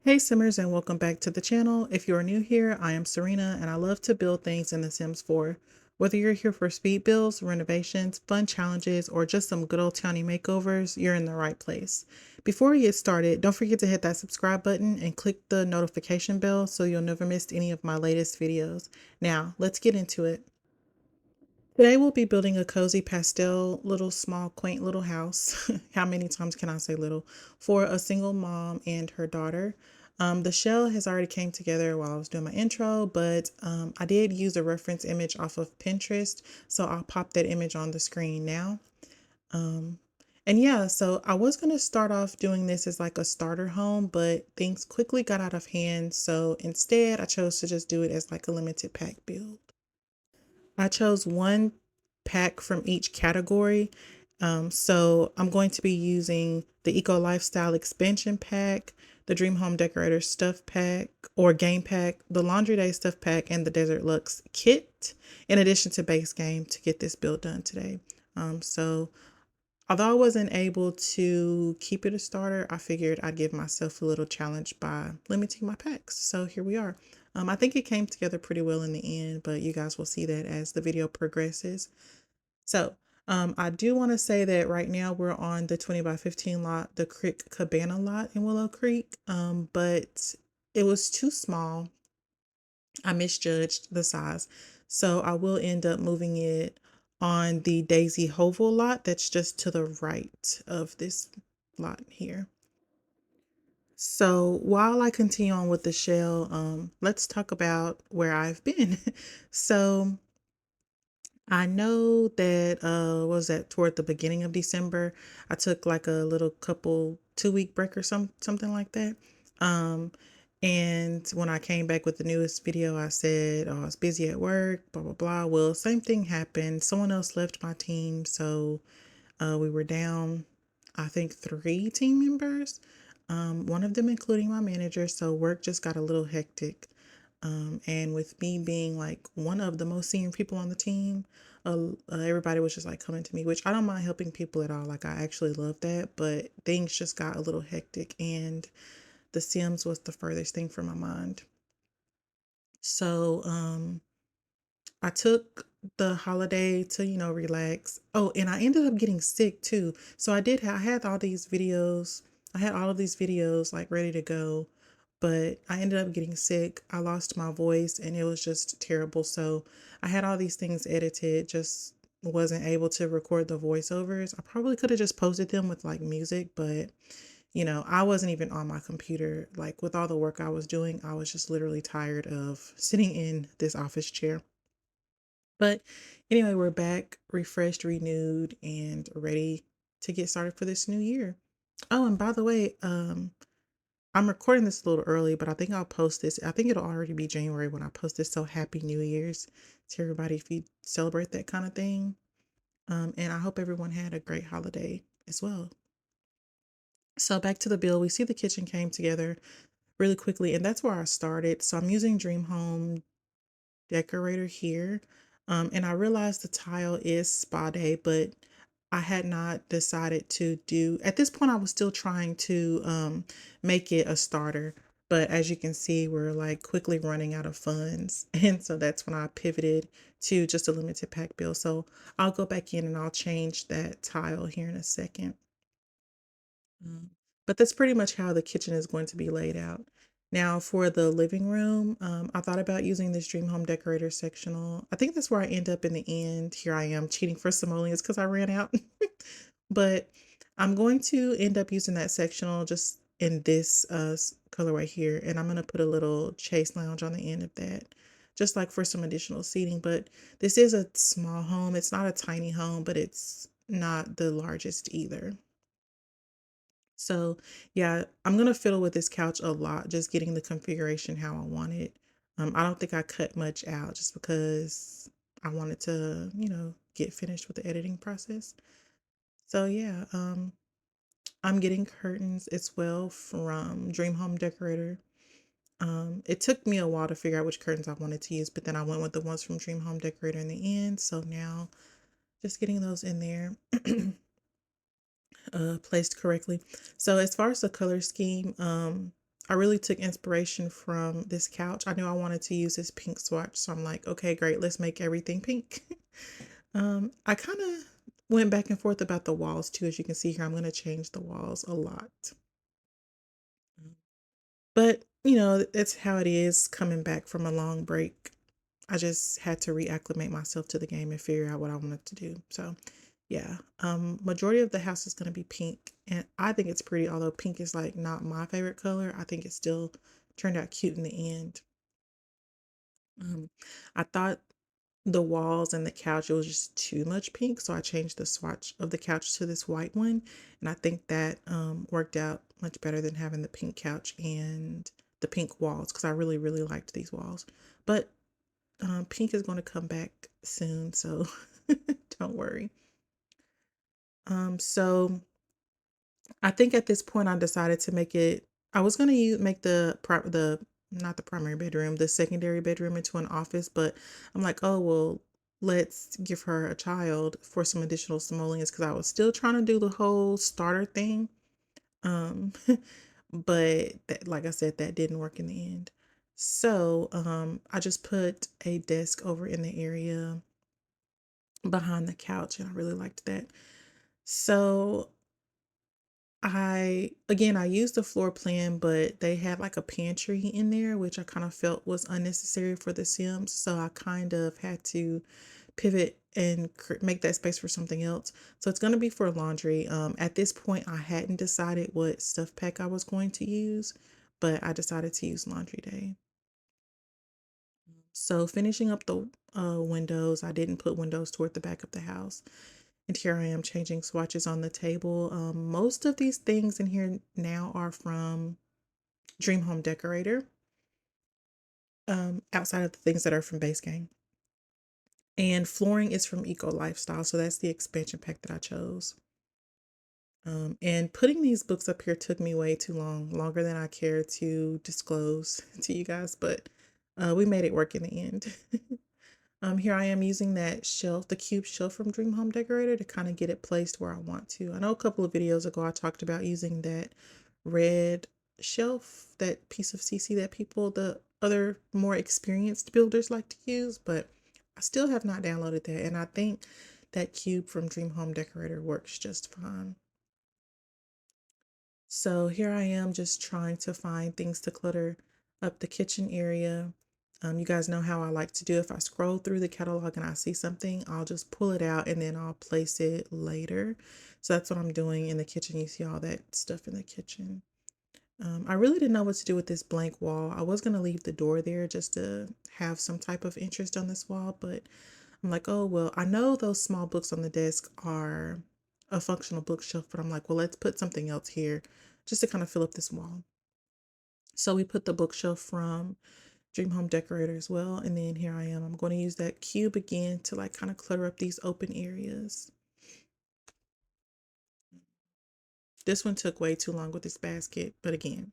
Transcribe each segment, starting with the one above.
Hey Simmers, and welcome back to the channel. If you are new here, I am Serena and I love to build things in The Sims 4. Whether you're here for speed builds, renovations, fun challenges, or just some good old towny makeovers, you're in the right place. Before we get started, don't forget to hit that subscribe button and click the notification bell so you'll never miss any of my latest videos. Now, let's get into it. Today we'll be building a cozy pastel, little small, quaint little house. How many times can I say little? For a single mom and her daughter. The shell has already came together while I was doing my intro, but I did use a reference image off of Pinterest, so I'll pop that image on the screen now. Um, and yeah, so I was going to start off doing this as like a starter home, but things quickly got out of hand, so instead I chose to just do it as like a limited pack build. I chose one pack from each category. So I'm going to be using the Eco Lifestyle Expansion Pack, the Dream Home Decorator Stuff Pack or Game Pack, the Laundry Day Stuff Pack, and the Desert Luxe Kit, in addition to Base Game to get this build done today. So although I wasn't able to keep it a starter, I figured I'd give myself a little challenge by limiting my packs. So here we are. I think it came together pretty well in the end, but you guys will see that as the video progresses. So I do want to say that right now we're on the 20 by 15 lot, the Crick Cabana lot in Willow Creek, but it was too small. I misjudged the size. So I will end up moving it on the Daisy Hovel lot that's just to the right of this lot here. So while I continue on with the shell, let's talk about where I've been. So I know that was that toward the beginning of December, I took like a little couple 2-week break or something like that. Um, and when I came back with the newest video, I said, oh, I was busy at work, blah, blah, blah. Well, same thing happened. Someone else left my team. So we were down, I think, 3 team members, one of them including my manager. So work just got a little hectic. And with me being like one of the most senior people on the team, everybody was just like coming to me, which I don't mind helping people at all. Like, I actually love that. But things just got a little hectic, and The Sims was the furthest thing from my mind. So, I took the holiday to, relax. Oh, and I ended up getting sick too. So I had all these videos. I had all of these videos like ready to go, but I ended up getting sick. I lost my voice and it was just terrible. So I had all these things edited, just wasn't able to record the voiceovers. I probably could have just posted them with like music, but I wasn't even on my computer. Like with all the work I was doing, I was just literally tired of sitting in this office chair. But anyway, we're back, refreshed, renewed, and ready to get started for this new year. Oh, and by the way, I'm recording this a little early, but I think I'll post this. I think it'll already be January when I post this. So happy New Year's to everybody if you celebrate that kind of thing. And I hope everyone had a great holiday as well. So back to the bill, we see the kitchen came together really quickly, and that's where I started. So I'm using Dream Home Decorator here. And I realized the tile is spa day, but I had not decided to do, at this point, I was still trying to make it a starter. But as you can see, we're like quickly running out of funds. And so that's when I pivoted to just a limited pack build. So I'll go back in and I'll change that tile here in a second. Mm. But that's pretty much how the kitchen is going to be laid out. Now for the living room, I thought about using this Dream Home Decorator sectional. I think that's where I end up in the end. Here I am cheating for simoleons because I ran out. But I'm going to end up using that sectional just in this colorway here. And I'm going to put a little chase lounge on the end of that, just like for some additional seating. But this is a small home. It's not a tiny home, but it's not the largest either. So yeah, I'm gonna fiddle with this couch a lot, just getting the configuration how I want it. I don't think I cut much out just because I wanted to, get finished with the editing process. So yeah, I'm getting curtains as well from Dream Home Decorator. It took me a while to figure out which curtains I wanted to use, but then I went with the ones from Dream Home Decorator in the end. So now just getting those in there. Placed correctly. So as far as the color scheme, I really took inspiration from this couch. I knew I wanted to use this pink swatch, so I'm like, okay, great, let's make everything pink. I kind of went back and forth about the walls too. As you can see here, I'm going to change the walls a lot. But, it's how it is coming back from a long break. I just had to reacclimate myself to the game and figure out what I wanted to do. So, yeah, majority of the house is going to be pink, and I think it's pretty. Although pink is like not my favorite color, I think it still turned out cute in the end. Um, I thought the walls and the couch, it was just too much pink, so I changed the swatch of the couch to this white one, and I think that worked out much better than having the pink couch and the pink walls because I really really liked these walls. But pink is going to come back soon, so don't worry. So I think at this point I decided to make it. I was going to make the not the primary bedroom, the secondary bedroom into an office, but I'm like, oh well, let's give her a child for some additional simoleons because I was still trying to do the whole starter thing. Um, but like I said, that didn't work in the end. So I just put a desk over in the area behind the couch, and I really liked that. So I used the floor plan, but they had like a pantry in there, which I kind of felt was unnecessary for the Sims. So I kind of had to pivot and make that space for something else. So it's going to be for laundry. At this point, I hadn't decided what stuff pack I was going to use, but I decided to use laundry day. So finishing up the windows, I didn't put windows toward the back of the house. And here I am changing swatches on the table. Most of these things in here now are from Dream Home Decorator, outside of the things that are from Base Game. And flooring is from Eco Lifestyle, so that's the expansion pack that I chose. And putting these books up here took me way too long, longer than I care to disclose to you guys, but we made it work in the end. Here I am using that shelf, the cube shelf from Dream Home Decorator to kind of get it placed where I want to. I know a couple of videos ago I talked about using that red shelf, that piece of CC that the other more experienced builders like to use, but I still have not downloaded that. And I think that cube from Dream Home Decorator works just fine. So here I am just trying to find things to clutter up the kitchen area. You guys know how I like to do. If I scroll through the catalog and I see something, I'll just pull it out and then I'll place it later. So that's what I'm doing in the kitchen. You see all that stuff in the kitchen. I really didn't know what to do with this blank wall. I was going to leave the door there just to have some type of interest on this wall, but I'm like, oh, well, I know those small books on the desk are a functional bookshelf, but I'm like, well, let's put something else here just to kind of fill up this wall. So we put the bookshelf from Dream Home Decorator as well. And then here I am. I'm going to use that cube again to like kind of clutter up these open areas. This one took way too long with this basket, but again,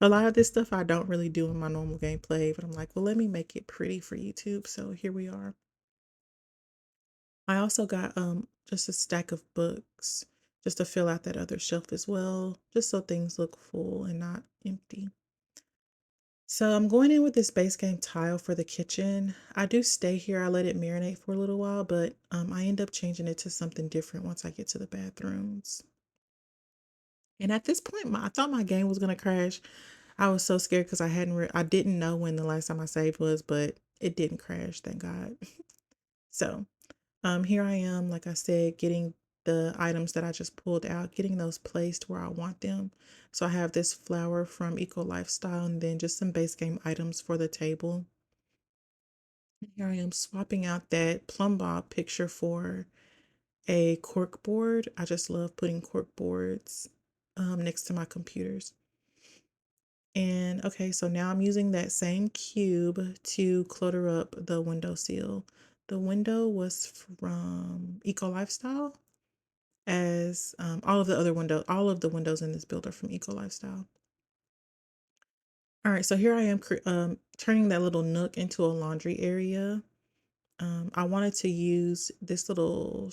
a lot of this stuff I don't really do in my normal gameplay, but I'm like, well, let me make it pretty for YouTube. So here we are. I also got just a stack of books just to fill out that other shelf as well, just so things look full and not empty. So I'm going in with this base game tile for the kitchen. I do stay here. I let it marinate for a little while, but I end up changing it to something different once I get to the bathrooms. And at this point, I thought my game was gonna crash. I was so scared because I didn't know when the last time I saved was, but it didn't crash, thank God. So here I am, like I said, getting the items that I just pulled out, getting those placed where I want them. So I have this flower from Eco Lifestyle and then just some base game items for the table. Here I am swapping out that plumb bob picture for a cork board. I just love putting cork boards next to my computers. And okay, so now I'm using that same cube to clutter up the windowsill. The window was from Eco Lifestyle, as all of the windows in this build are from Eco Lifestyle. All right, so here I am turning that little nook into a laundry area. I wanted to use this little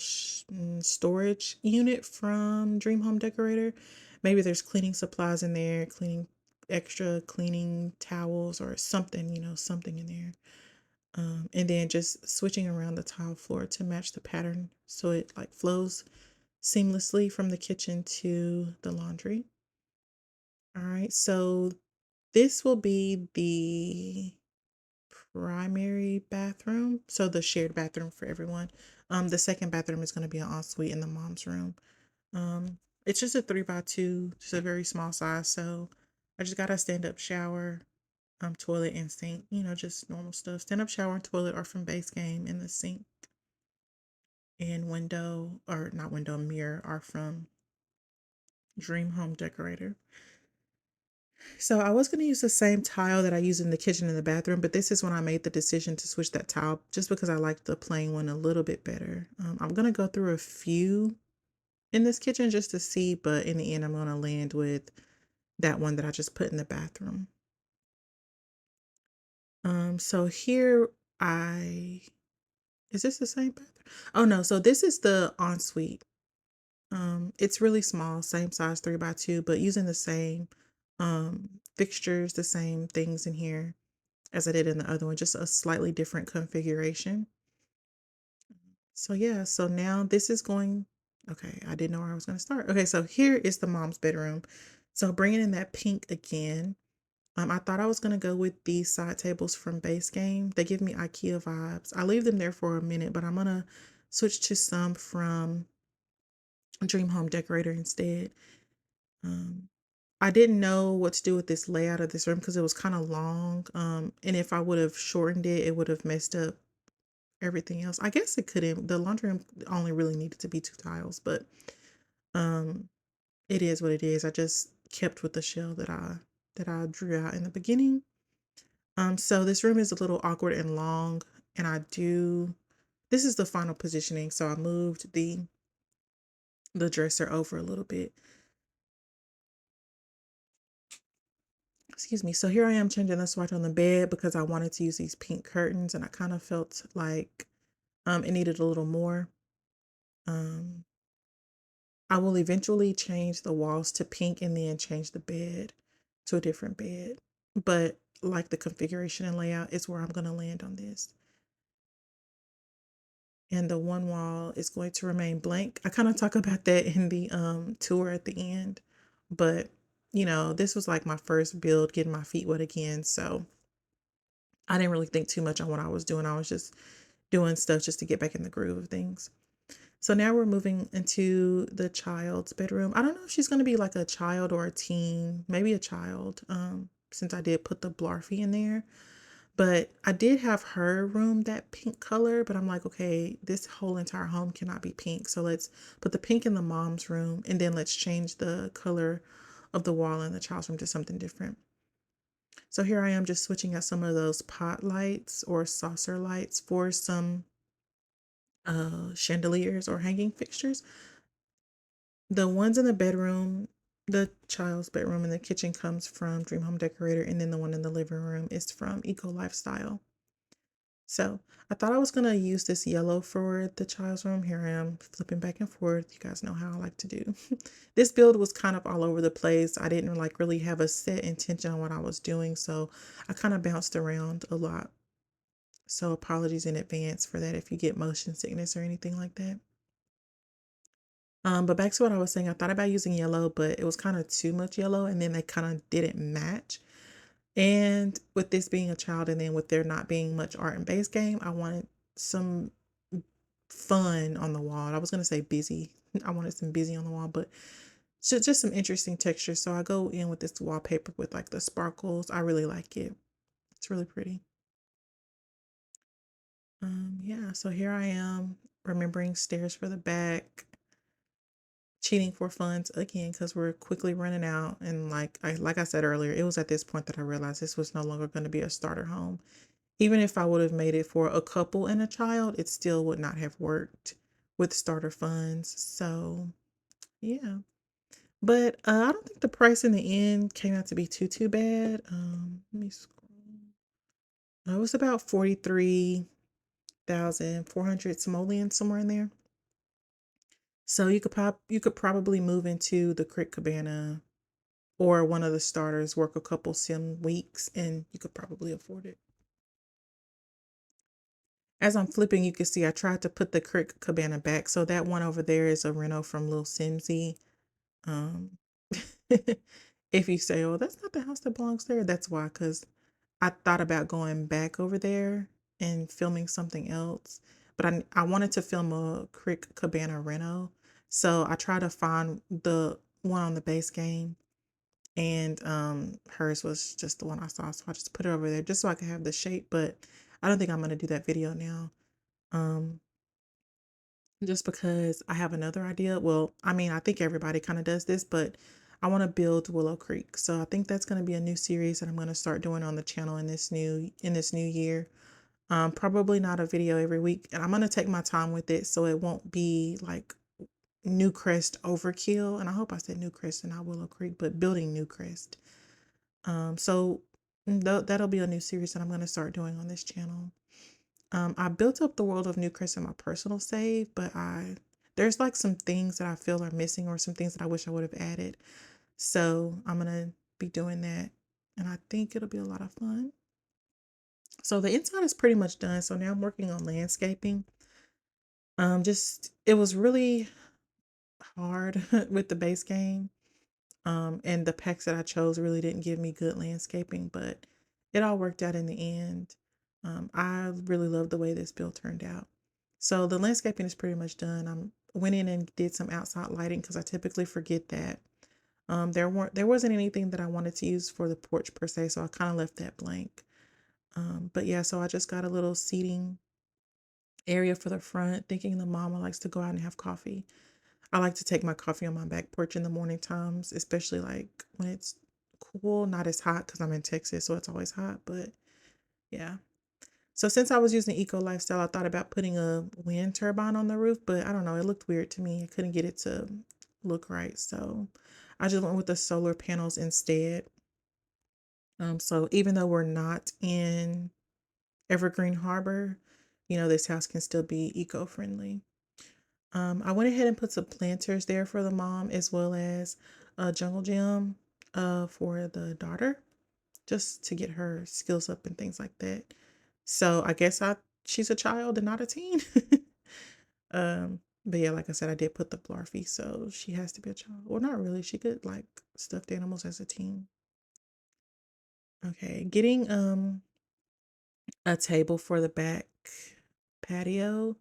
storage unit from Dream Home Decorator. Maybe there's cleaning supplies in there, cleaning extra cleaning towels or something, something in there. And then just switching around the tile floor to match the pattern so it like flows seamlessly from the kitchen to the laundry. All right, so this will be the primary bathroom, so the shared bathroom for everyone. The second bathroom is going to be an ensuite in the mom's room. It's just a 3x2, just a very small size. So I just got a stand up shower, toilet and sink, just normal stuff. Stand up shower and toilet are from base game, and the sink and window, or not window, mirror are from Dream Home Decorator. So I was going to use the same tile that I use in the kitchen and the bathroom, but this is when I made the decision to switch that tile just because I like the plain one a little bit better. I'm going to go through a few in this kitchen just to see, but in the end, I'm going to land with that one that I just put in the bathroom. So here I, is this the same bathroom? Oh no, so this is the ensuite. It's really small, same size 3x2, but using the same fixtures, the same things in here as I did in the other one, just a slightly different configuration. So yeah, so now this is going, okay, I didn't know where I was going to start. Okay, so here is the mom's bedroom. So bringing in that pink again. I thought I was going to go with these side tables from Base Game. They give me IKEA vibes. I leave them there for a minute, but I'm going to switch to some from Dream Home Decorator instead. Um, I didn't know what to do with this layout of this room because it was kind of long. And if I would have shortened it, it would have messed up everything else. I guess it couldn't. The laundry room only really needed to be 2 tiles, but um, it is what it is. I just kept with the shell that I drew out in the beginning. So this room is a little awkward and long, and this is the final positioning. So I moved the dresser over a little bit. Excuse me. So here I am changing the swatch on the bed because I wanted to use these pink curtains, and I kind of felt like it needed a little more. Um, I will eventually change the walls to pink and then change the bed to a different bed. But like the configuration and layout is where I'm going to land on this. And the one wall is going to remain blank. I kind of talk about that in the tour at the end, but this was like my first build, getting my feet wet again, so I didn't really think too much on what I was doing. I was just doing stuff just to get back in the groove of things. So now we're moving into the child's bedroom. I don't know if she's going to be like a child or a teen, maybe a child, since I did put the Blarfy in there. But I did have her room that pink color, but I'm like, okay, this whole entire home cannot be pink. So let's put the pink in the mom's room, and then let's change the color of the wall in the child's room to something different. So here I am just switching out some of those pot lights or saucer lights for some chandeliers or hanging fixtures. The ones in the bedroom, the child's bedroom and the kitchen comes from Dream Home Decorator, and then the one in the living room is from Eco Lifestyle. So I thought I was going to use this yellow for the child's room. Here I am flipping back and forth. You guys know how I like to do. This build was kind of all over the place. I didn't like really have a set intention on what I was doing, so I kind of bounced around a lot. So apologies in advance for that if you get motion sickness or anything like that. But back to what I was saying, I thought about using yellow, but it was kind of too much yellow, and then they kind of didn't match. And with this being a child, and then with there not being much art and base game, I wanted some fun on the wall. I was gonna say busy. I wanted some busy on the wall, but just some interesting textures. So I go in with this wallpaper with like the sparkles. I really like it. It's really pretty. Yeah, so here I am remembering stairs for the back, cheating for funds again because we're quickly running out. And like I said earlier, it was at this point that I realized this was no longer going to be a starter home. Even if I would have made it for a couple and a child, it still would not have worked with starter funds. So yeah. But I don't think the price in the end came out to be too bad. Let me scroll. It was about 43,400 simoleons, somewhere in there. So you could probably move into the Crick Cabana or one of the starters, work a couple sim weeks, and you could probably afford it. As I'm flipping, you can see I tried to put the Crick Cabana back. So that one over there is a reno from Lil Simsy. Um, if you say, oh, that's not the house that belongs there, that's why, because I thought about going back over there and filming something else. But I wanted to film a Crick Cabana reno. So I tried to find the one on the base game. And hers was just the one I saw. So I just put it over there just so I could have the shape. But I don't think I'm going to do that video now. Um, just because I have another idea. Well, I mean, I think everybody kind of does this, but I want to build Willow Creek. So I think that's going to be a new series that I'm going to start doing on the channel in this new year. Probably not a video every week, and I'm going to take my time with it so it won't be like New Crest overkill. And I hope I said New Crest and not Willow Creek, but building New Crest. So that'll be a new series that I'm going to start doing on this channel. I built up the world of New Crest in my personal save, but there's like some things that I feel are missing or some things that I wish I would have added. So I'm gonna be doing that, and I think it'll be a lot of fun. So the inside is pretty much done. So now I'm working on landscaping. Just it was really hard with the base game. And the packs that I chose really didn't give me good landscaping, but it all worked out in the end. I really love the way this build turned out. So the landscaping is pretty much done. I went in and did some outside lighting because I typically forget that. There wasn't anything that I wanted to use for the porch per se, so I kind of left that blank. But yeah, so I just got a little seating area for the front, thinking the mama likes to go out and have coffee. I like to take my coffee on my back porch in the morning times, especially like when it's cool, not as hot because I'm in Texas, so it's always hot. But yeah. So since I was using Eco Lifestyle, I thought about putting a wind turbine on the roof, but I don't know, it looked weird to me. I couldn't get it to look right. So I just went with the solar panels instead. So even though we're not in Evergreen Harbor, this house can still be eco-friendly. I went ahead and put some planters there for the mom as well as a jungle gym for the daughter, just to get her skills up and things like that. So I guess she's a child and not a teen. But yeah, like I said, I did put the Blarfy, so she has to be a child. Well, not really. She could like stuffed animals as a teen. Okay, getting a table for the back patio,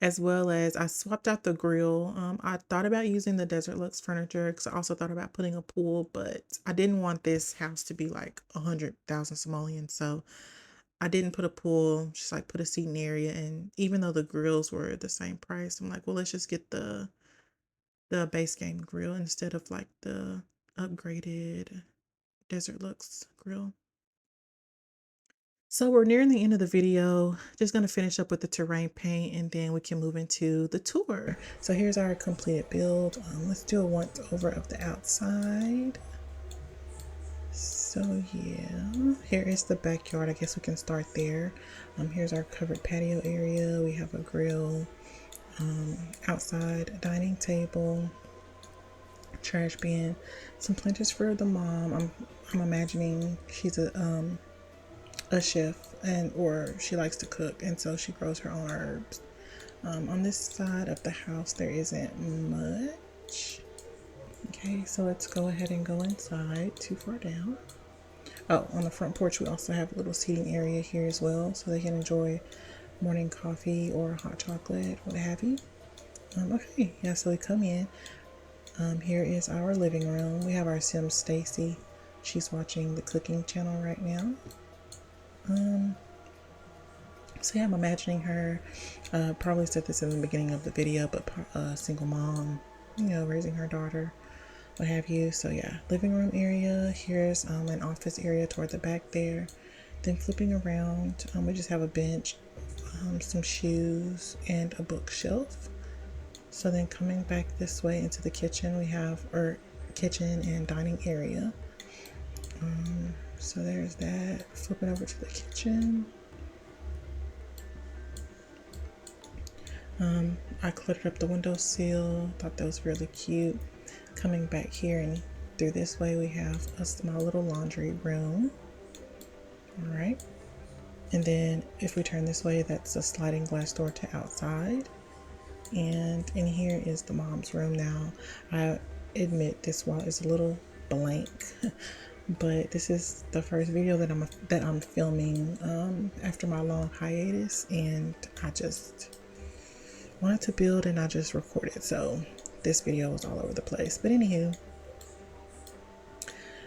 as well as I swapped out the grill. I thought about using the Desert Luxe furniture because I also thought about putting a pool, but I didn't want this house to be like 100,000 simoleons, so I didn't put a pool, just like put a seating area. And even though the grills were the same price, I'm like, well, let's just get the base game grill instead of like the upgraded Desert Luxe grill. So we're nearing the end of the video. Just going to finish up with the terrain paint and then we can move into the tour. So here's our completed build. Let's do a once over of the outside. So yeah, here is the backyard. I guess we can start there. Here's our covered patio area. We have a grill, outside dining table, trash bin, some planters for the mom. I'm imagining she's a chef or she likes to cook, and so she grows her own herbs. On this side of the house there isn't much. Okay, so let's go ahead and go inside. Too far down. Oh, on the front porch we also have a little seating area here as well, so they can enjoy morning coffee or hot chocolate, what have you. Okay, yeah, so we come in. Here is our living room. We have our sim Stacy. She's watching the cooking channel right now. So yeah, I'm imagining her, probably said this in the beginning of the video, but a single mom, raising her daughter, what have you. So yeah, living room area. Here's an office area toward the back there. Then flipping around, we just have a bench, some shoes, and a bookshelf. So then coming back this way into the kitchen, we have our kitchen and dining area. So there's that. Flipping over to the kitchen. I cluttered up the windowsill. Thought that was really cute. Coming back here and through this way we have a small little laundry room. All right. And then if we turn this way, that's a sliding glass door to outside. And in here is the mom's room. Now, I admit this wall is a little blank, but this is the first video that I'm filming after my long hiatus, and I just wanted to build and I just recorded. So this video was all over the place. But anywho,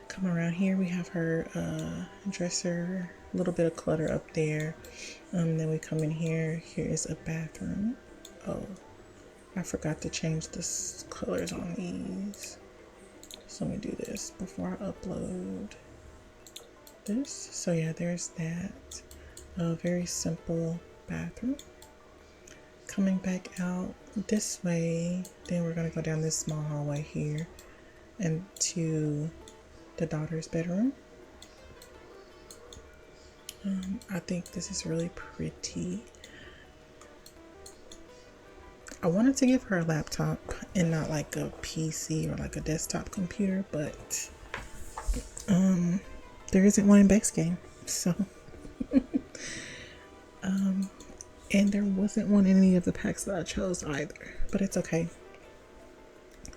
come around here, we have her dresser, a little bit of clutter up there. Then we come in here. Here is a bathroom. Oh, I forgot to change the colors on these. So let me do this before I upload this. So yeah, there's that. A very simple bathroom. Coming back out this way, then we're gonna go down this small hallway here and to the daughter's bedroom. I think this is really pretty. I wanted to give her a laptop and not like a PC or like a desktop computer, but there isn't one in Beck's game, so and there wasn't one in any of the packs that I chose either, but it's okay.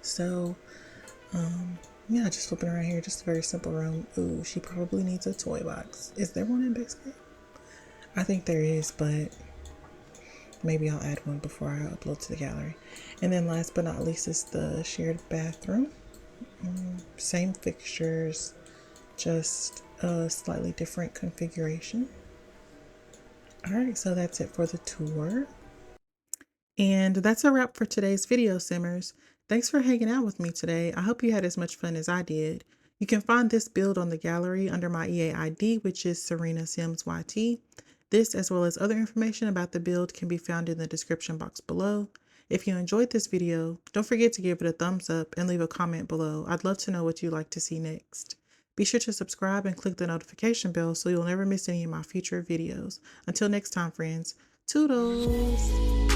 So yeah, just flipping around here, just a very simple room. Ooh, she probably needs a toy box. Is there one in Beck's game? I think there is, but maybe I'll add one before I upload to the gallery. And then last but not least is the shared bathroom. Same fixtures, just a slightly different configuration. All right, so that's it for the tour. And that's a wrap for today's video, Simmers. Thanks for hanging out with me today. I hope you had as much fun as I did. You can find this build on the gallery under my EA ID, which is Serena Sims YT. This, as well as other information about the build, can be found in the description box below. If you enjoyed this video, don't forget to give it a thumbs up and leave a comment below. I'd love to know what you'd like to see next. Be sure to subscribe and click the notification bell so you'll never miss any of my future videos. Until next time, friends, toodles!